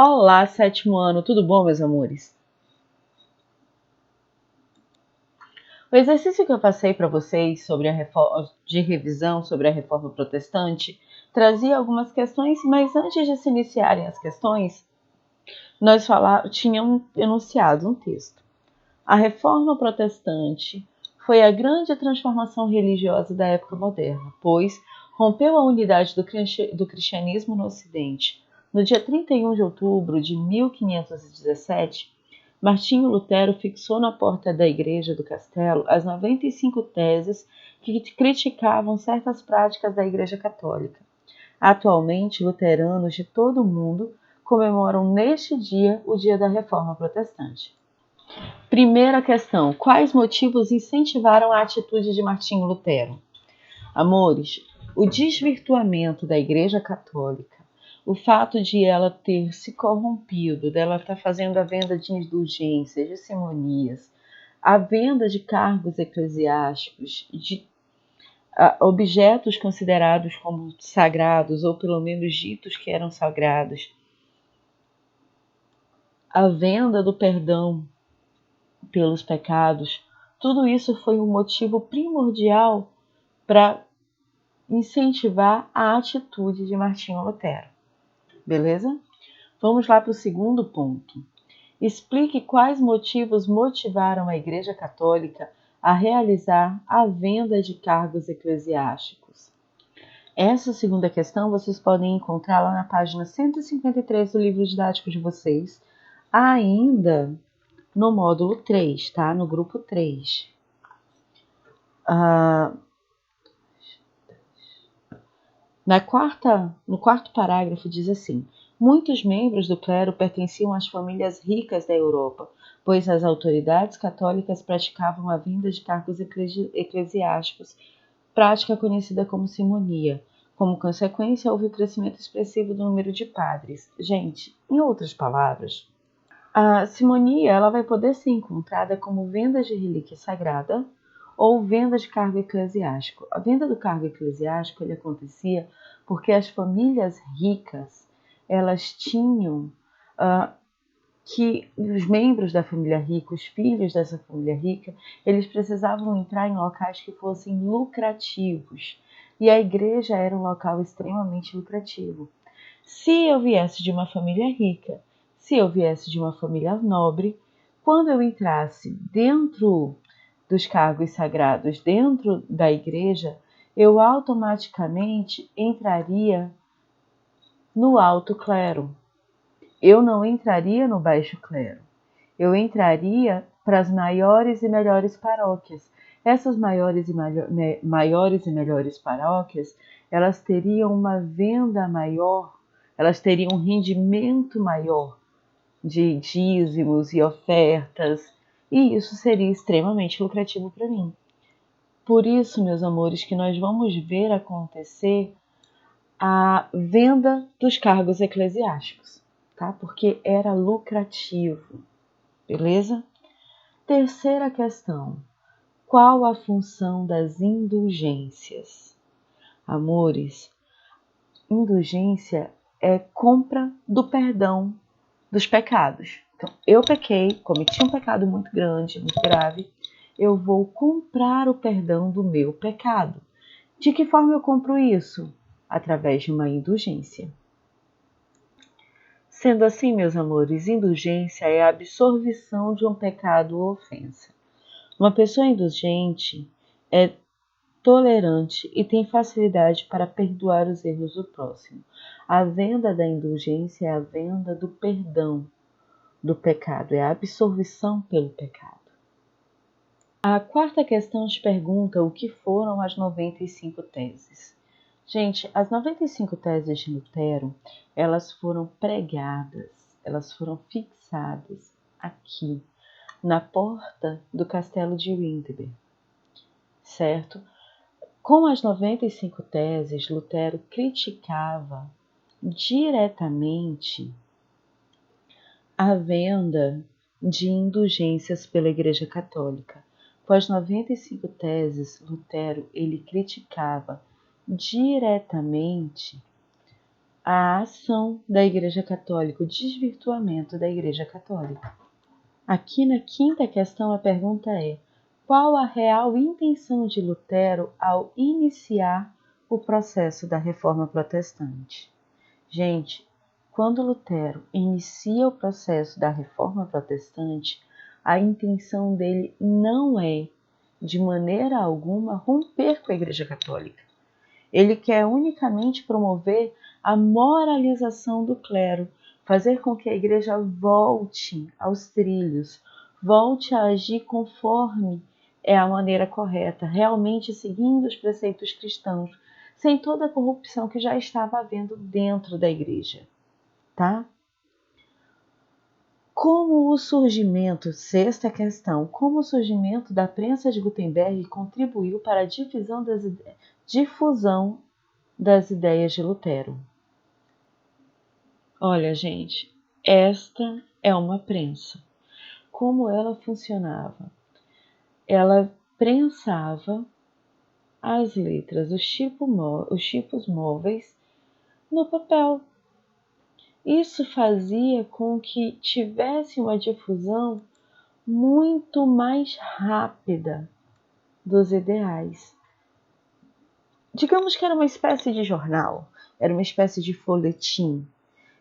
Olá, sétimo ano, tudo bom, meus amores? O exercício que eu passei para vocês sobre a reforma, de revisão sobre a reforma protestante trazia algumas questões, mas antes de se iniciarem as questões, tínhamos enunciado um texto. A reforma protestante foi a grande transformação religiosa da época moderna, pois rompeu a unidade do cristianismo no Ocidente. No dia 31 de outubro de 1517, Martinho Lutero fixou na porta da igreja do castelo as 95 teses que criticavam certas práticas da Igreja Católica. Atualmente, luteranos de todo o mundo comemoram neste dia o Dia da Reforma Protestante. Primeira questão: quais motivos incentivaram a atitude de Martinho Lutero? Amores, o desvirtuamento da Igreja Católica, o fato de ela ter se corrompido, dela estar fazendo a venda de indulgências, de simonias, a venda de cargos eclesiásticos, de objetos considerados como sagrados, ou pelo menos ditos que eram sagrados, a venda do perdão pelos pecados, tudo isso foi um motivo primordial para incentivar a atitude de Martinho Lutero. Beleza? Vamos lá para o segundo ponto. Explique quais motivos motivaram a Igreja Católica a realizar a venda de cargos eclesiásticos. Essa segunda questão vocês podem encontrar lá na página 153 do livro didático de vocês, ainda no módulo 3, tá? No grupo 3. No quarto parágrafo diz assim: muitos membros do clero pertenciam às famílias ricas da Europa, pois as autoridades católicas praticavam a venda de cargos eclesiásticos, prática conhecida como simonia. Como consequência, houve o crescimento expressivo do número de padres. Gente, em outras palavras, a simonia ela vai poder ser encontrada como venda de relíquia sagrada ou venda de cargo eclesiástico. A venda do cargo eclesiástico ele acontecia porque as famílias ricas elas tinham que os membros da família rica, os filhos dessa família rica, eles precisavam entrar em locais que fossem lucrativos. E a igreja era um local extremamente lucrativo. Se eu viesse de uma família rica, se eu viesse de uma família nobre, quando eu entrasse dentro dos cargos sagrados, dentro da igreja, eu automaticamente entraria no alto clero. Eu não entraria no baixo clero. Eu entraria para as maiores e melhores paróquias. Essas maiores e melhores paróquias, elas teriam uma venda maior, elas teriam um rendimento maior de dízimos e ofertas, e isso seria extremamente lucrativo para mim. Por isso, meus amores, que nós vamos ver acontecer a venda dos cargos eclesiásticos, tá? Porque era lucrativo, beleza? Terceira questão: qual a função das indulgências? Amores, indulgência é compra do perdão dos pecados. Então, eu pequei, cometi um pecado muito grande, muito grave, eu vou comprar o perdão do meu pecado. De que forma eu compro isso? Através de uma indulgência. Sendo assim, meus amores, indulgência é a absorvição de um pecado ou ofensa. Uma pessoa indulgente é tolerante e tem facilidade para perdoar os erros do próximo. A venda da indulgência é a venda do perdão do pecado, é a absorvição pelo pecado. A quarta questão te pergunta o que foram as 95 teses. Gente, as 95 teses de Lutero, elas foram pregadas, elas foram fixadas aqui, na porta do castelo de Wittenberg, certo? Com as 95 teses, Lutero criticava diretamente a venda de indulgências pela Igreja Católica. Com as 95 teses, Lutero ele criticava diretamente a ação da Igreja Católica, o desvirtuamento da Igreja Católica. Aqui na quinta questão a pergunta é: qual a real intenção de Lutero ao iniciar o processo da Reforma Protestante? Gente, quando Lutero inicia o processo da Reforma Protestante, a intenção dele não é, de maneira alguma, romper com a Igreja Católica. Ele quer unicamente promover a moralização do clero, fazer com que a Igreja volte aos trilhos, volte a agir conforme é a maneira correta, realmente seguindo os preceitos cristãos, sem toda a corrupção que já estava havendo dentro da Igreja, tá? Como o surgimento, sexta questão, como o surgimento da prensa de Gutenberg contribuiu para a difusão das ideias de Lutero? Olha, gente, esta é uma prensa. Como ela funcionava? Ela prensava as letras, os tipos móveis no papel. Isso fazia com que tivesse uma difusão muito mais rápida dos ideais. Digamos que era uma espécie de jornal, era uma espécie de folhetim.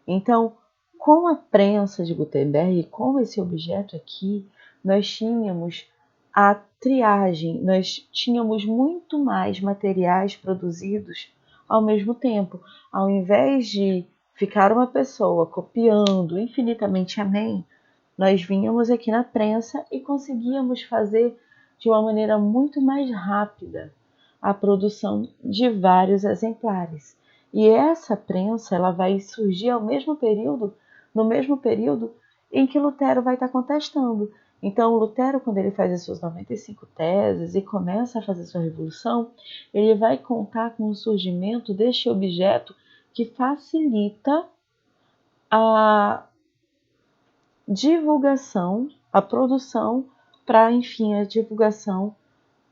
Então, com a prensa de Gutenberg, com esse objeto aqui, nós tínhamos a triagem, nós tínhamos muito mais materiais produzidos ao mesmo tempo. Ao invés de ficar uma pessoa copiando infinitamente amém, nós vínhamos aqui na prensa e conseguíamos fazer de uma maneira muito mais rápida a produção de vários exemplares. E essa prensa ela vai surgir no mesmo período em que Lutero vai estar contestando. Então, Lutero, quando ele faz as suas 95 teses e começa a fazer sua revolução, ele vai contar com o surgimento deste objeto que facilita a divulgação, a produção para, enfim, a divulgação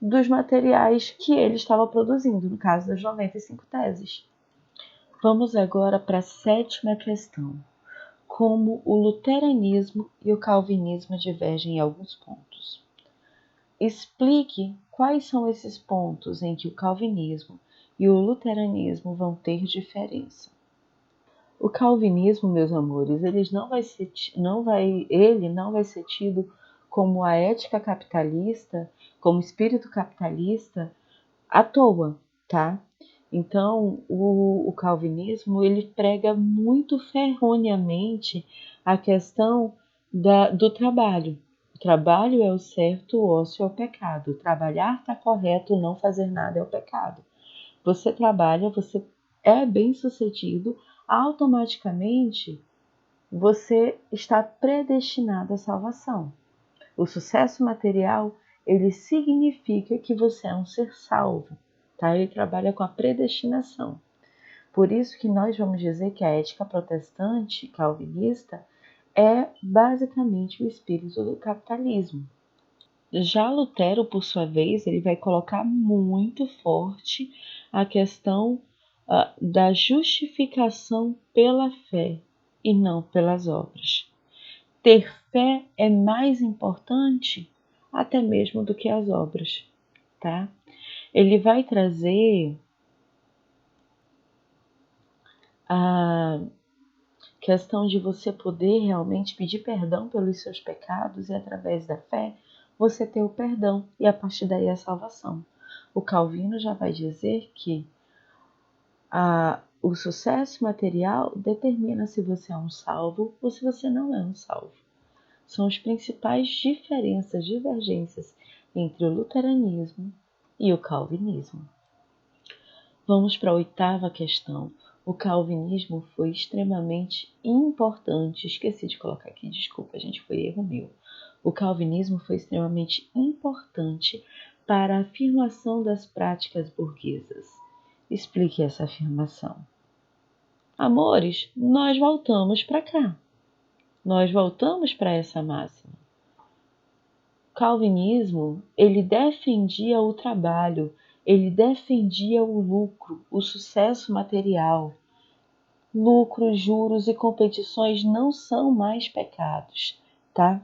dos materiais que ele estava produzindo, no caso das 95 teses. Vamos agora para a sétima questão. Como o luteranismo e o calvinismo divergem em alguns pontos. Explique quais são esses pontos em que o calvinismo e o luteranismo vão ter diferença. O calvinismo, meus amores, ele não vai ser tido como a ética capitalista, como espírito capitalista à toa, tá? Então, o calvinismo ele prega muito ferroneamente a questão do trabalho. O trabalho é o certo, o ócio é o pecado. Trabalhar está correto, não fazer nada é o pecado. Você trabalha, você é bem-sucedido, automaticamente você está predestinado à salvação. O sucesso material, ele significa que você é um ser salvo, tá? Ele trabalha com a predestinação. Por isso que nós vamos dizer que a ética protestante, calvinista, é basicamente o espírito do capitalismo. Já Lutero, por sua vez, ele vai colocar muito forte a questão da justificação pela fé e não pelas obras. Ter fé é mais importante até mesmo do que as obras, tá? Ele vai trazer a questão de você poder realmente pedir perdão pelos seus pecados e através da fé você ter o perdão e a partir daí a salvação. O Calvino já vai dizer que o sucesso material determina se você é um salvo ou se você não é um salvo. São as principais divergências entre o luteranismo e o calvinismo. Vamos para a oitava questão. O calvinismo foi extremamente importante. Esqueci de colocar aqui, desculpa, gente, foi erro meu. O calvinismo foi extremamente importante para a afirmação das práticas burguesas. Explique essa afirmação. Amores, nós voltamos para cá. Nós voltamos para essa máxima. O calvinismo, ele defendia o trabalho, ele defendia o lucro, o sucesso material. lucros, juros e competições não são mais pecados, tá?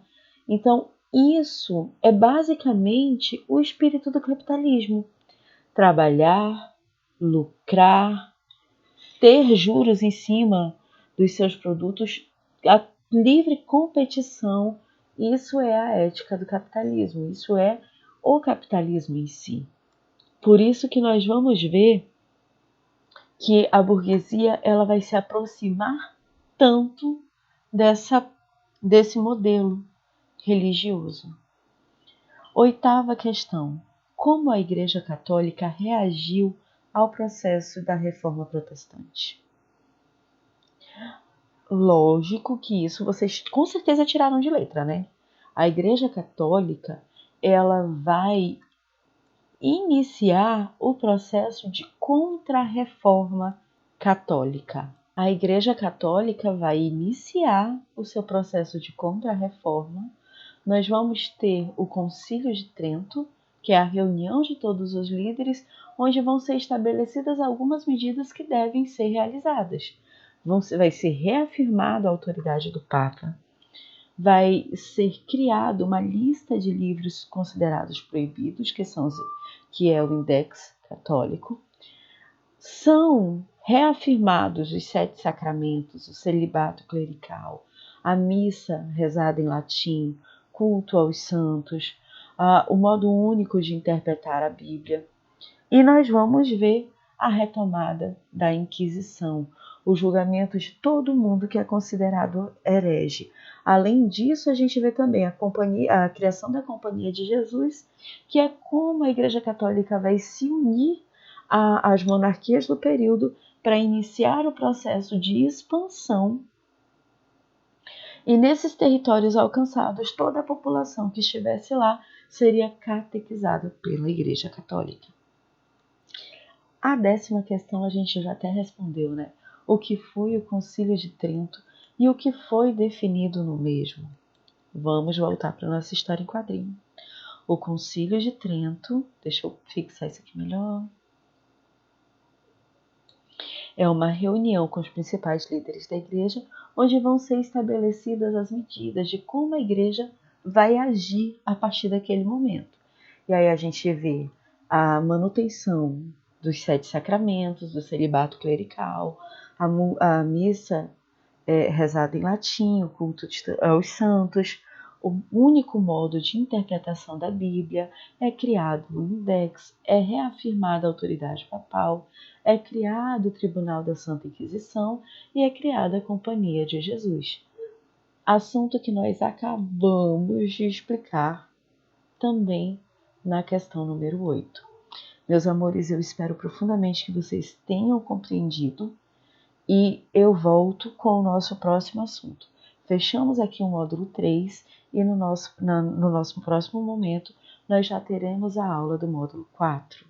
Então, isso é basicamente o espírito do capitalismo. Trabalhar, lucrar, ter juros em cima dos seus produtos, a livre competição, isso é a ética do capitalismo, isso é o capitalismo em si. Por isso que nós vamos ver que a burguesia ela vai se aproximar tanto desse modelo religioso. Oitava questão: como a Igreja Católica reagiu ao processo da Reforma Protestante? Lógico que isso vocês com certeza tiraram de letra, né? A Igreja Católica ela vai iniciar o processo de contra-reforma católica. A Igreja Católica vai iniciar o seu processo de contra-reforma. Nós vamos ter o Concílio de Trento, que é a reunião de todos os líderes, onde vão ser estabelecidas algumas medidas que devem ser realizadas. Vai ser reafirmada a autoridade do Papa. Vai ser criada uma lista de livros considerados proibidos, que é o Index Católico. São reafirmados os 7 sacramentos, o celibato clerical, a missa rezada em latim, culto aos santos, o modo único de interpretar a Bíblia. E nós vamos ver a retomada da Inquisição, o julgamento de todo mundo que é considerado herege. Além disso, a gente vê também a criação da Companhia de Jesus, que é como a Igreja Católica vai se unir às monarquias do período para iniciar o processo de expansão. E nesses territórios alcançados, toda a população que estivesse lá seria catequizada pela Igreja Católica. A 10ª questão a gente já até respondeu, né? O que foi o Concílio de Trento e o que foi definido no mesmo. Vamos voltar para a nossa história em quadrinho. O Concílio de Trento, deixa eu fixar isso aqui melhor, é uma reunião com os principais líderes da igreja, onde vão ser estabelecidas as medidas de como a igreja vai agir a partir daquele momento. E aí a gente vê a manutenção dos 7 sacramentos, do celibato clerical, a missa rezada em latim, o culto aos santos. O único modo de interpretação da Bíblia, é criado o Index, é reafirmada a autoridade papal, é criado o Tribunal da Santa Inquisição e é criada a Companhia de Jesus. Assunto que nós acabamos de explicar também na questão número 8. Meus amores, eu espero profundamente que vocês tenham compreendido e eu volto com o nosso próximo assunto. Fechamos aqui o módulo 3 e no nosso próximo momento nós já teremos a aula do módulo 4.